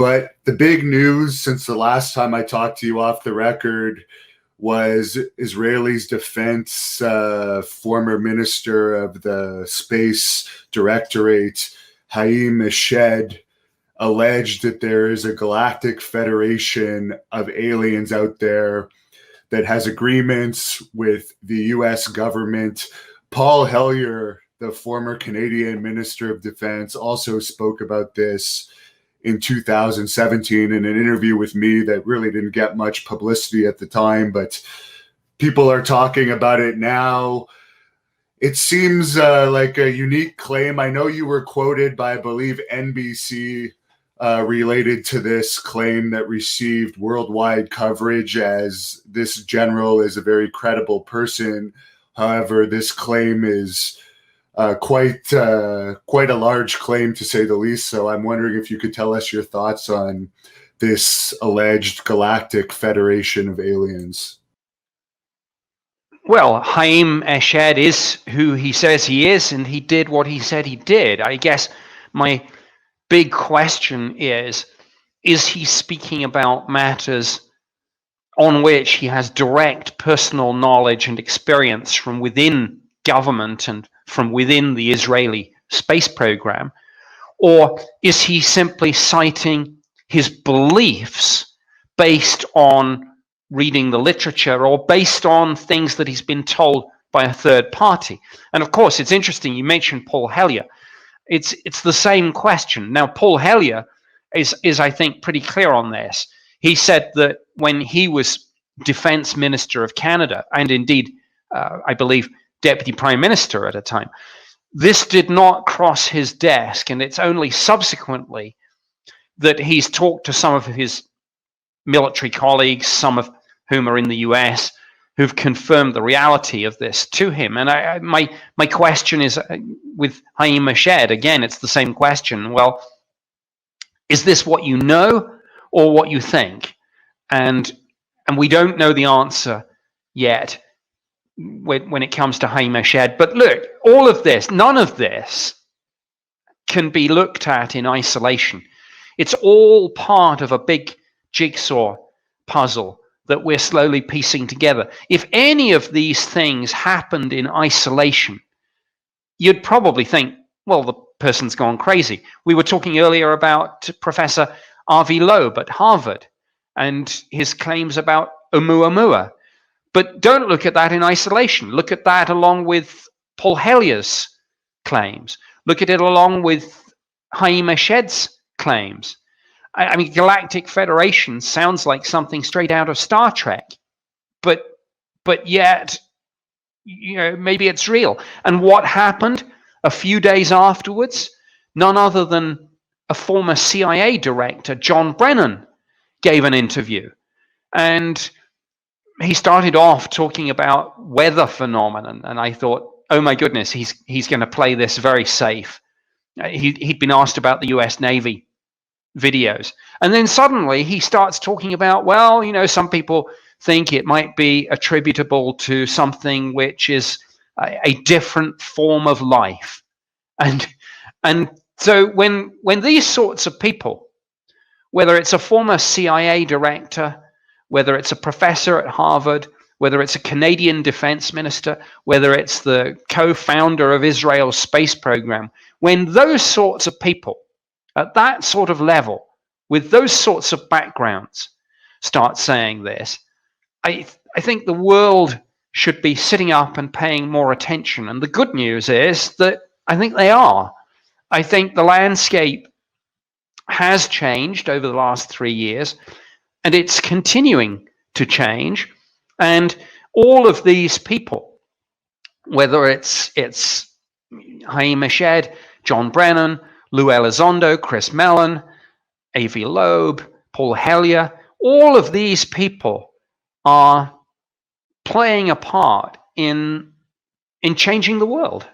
But the big news since the last time I talked to you off the record was Israel's defense former minister of the Space Directorate, Haim Eshed, alleged that there is a galactic federation of aliens out there that has agreements with the US government. Paul Hellyer, the former Canadian Minister of Defense, also spoke about this in 2017 in an interview with me that really didn't get much publicity at the time, but people are talking about it now. It seems like a unique claim. I know you were quoted by, I believe, NBC related to this claim that received worldwide coverage, as this general is a very credible person. However, this claim is quite a large claim, to say the least. So I'm wondering if you could tell us your thoughts on this alleged galactic federation of aliens. Well, Haim Eshed is who he says he is, and he did what he said he did. I guess my big question is he speaking about matters on which he has direct personal knowledge and experience from within government and from within the Israeli space program? Or is he simply citing his beliefs based on reading the literature or based on things that he's been told by a third party? And of course, it's interesting, you mentioned Paul Hellyer. It's the same question. Now, Paul Hellyer is I think, pretty clear on this. He said that when he was Defense Minister of Canada, and indeed, I believe, Deputy Prime Minister at a time, this did not cross his desk, and it's only subsequently that he's talked to some of his military colleagues, some of whom are in the US, who've confirmed the reality of this to him. And my question is, with Haim Eshed, again, it's the same question. Well, is this what you know or what you think? And we don't know the answer yet when it comes to Haim Eshed. But look, all of this, none of this can be looked at in isolation. It's all part of a big jigsaw puzzle that we're slowly piecing together. If any of these things happened in isolation, you'd probably think, well, the person's gone crazy. We were talking earlier about Professor Avi Loeb at Harvard and his claims about Oumuamua. But don't look at that in isolation. Look at that along with Paul Hellyer's claims. Look at it along with Haim Eshed's claims. I mean, Galactic Federation sounds like something straight out of Star Trek, but yet, you know, maybe it's real. And what happened a few days afterwards? None other than a former CIA director, John Brennan, gave an interview, and he started off talking about weather phenomenon, and I thought, oh my goodness, he's going to play this very safe. He'd been asked about the US Navy videos, and then suddenly he starts talking about, well, you know, some people think it might be attributable to something which is a different form of life, and so when these sorts of people, whether it's a former CIA director, whether it's a professor at Harvard, whether it's a Canadian defense minister, whether it's the co-founder of Israel's space program, when those sorts of people at that sort of level, with those sorts of backgrounds, start saying this, I think the world should be sitting up and paying more attention. And the good news is that I think they are. I think the landscape has changed over the last 3 years, and it's continuing to change. And all of these people, whether it's Haim Eshed, John Brennan, Lou Elizondo, Chris Mellon, Avi Loeb, Paul Hellyer, all of these people are playing a part in changing the world.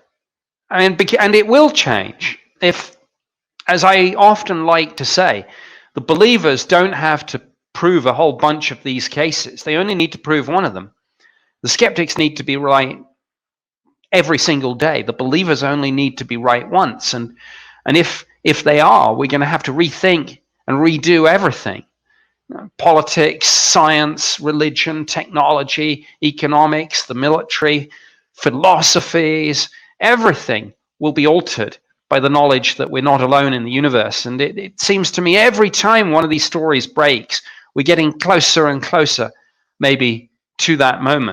And it will change if, as I often like to say, the believers don't have to prove a whole bunch of these cases. They only need to prove one of them. The skeptics need to be right every single day. The believers only need to be right once. And if they are, we're going to have to rethink and redo everything. Politics, science, religion, technology, economics, the military, philosophies, everything will be altered by the knowledge that we're not alone in the universe. And it seems to me every time one of these stories breaks, we're getting closer and closer, maybe, to that moment.